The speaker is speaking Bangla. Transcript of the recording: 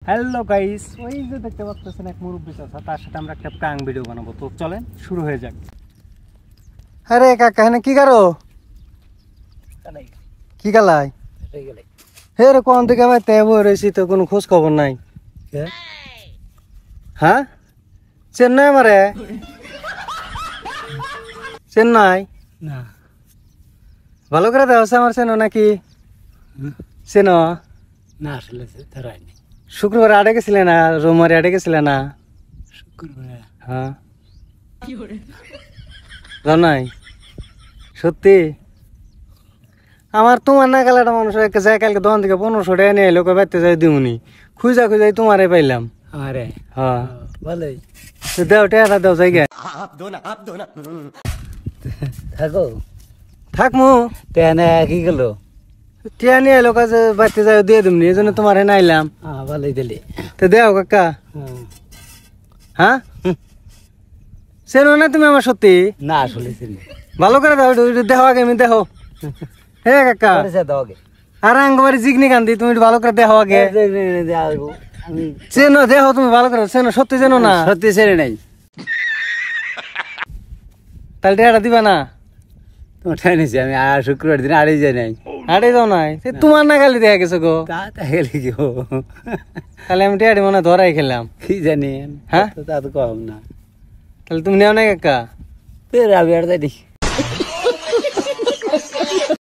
হ্যালো গাইস, ওই যে দেখতে পাচ্ছেন এক মুরব্বি চাচা, তার সাথে আমরা একটা প্রাঙ্ক ভিডিও বানাবো। তো চলেন শুরু হয়ে যাক। আরে কাকা হ্যাঁ কি কারো কি গালাই হে রে কোন দিকে ভাই তেবো রয়েছি তো কোনো খোঁজ খবর নাই। হ্যাঁ চেন্নাই মারে চেন্নাই না ভালো করে দেওয়া আমার চেনো নাকি চেনো না আসলে ধরায়নি। শুক্রবার আড়ে গেছিলে না, রোমারে আড়ে গেছিলে না? শুক্রবার হ্যাঁ জানাই সত্যি আমার তোমার না গেলে একটা মানুষ যায় কালকে দোকান থেকে 1500 টাকা নিয়ে এলো, বেড়তে যাই দিমুনি খুঁজা খুঁজাই তোমারে পাইলাম। আরে হ্যাঁ ভালোই তো দেও টাকা দেও জায়গা থাকো থাকমু তেনে কি গেল টিয়া নিয়ে এলো কাজে বাড়তে যাই দিয়ে দিমনি, এই জন্য তোমারে নাইলাম। ভালোই দিলি তো দেও কাকা। হ্যাঁ চেনো না তুমি আমার সত্যি? না আসলে চিনি ভালো করে দাও দেখো আগে আমি দেখো হে কাকা দাওগে আর আঙ্গবাড়ি জিগনি কান্দি তুমি একটু ভালো করে দেখো আগে। আমি চেনো দেখো তুমি ভালো করে চেনো, সত্যি চেনো না? সত্যি ছেড়ে নাই তাহলে টাকাটা দিবা না? তোমার ঠাই নিছি আমি আর শুক্রবার দিন আড়াই যাই নাই আরে যাও নাই তোমার না খালি দেখা গেছে গো। তা গেলে কি তাহলে আমি টিয়াটি মনে হয় ধরাই খেলাম। কি জানি হ্যাঁ তা তো কম না তাহলে তুমি নেও না কাকা? আমি আর যাই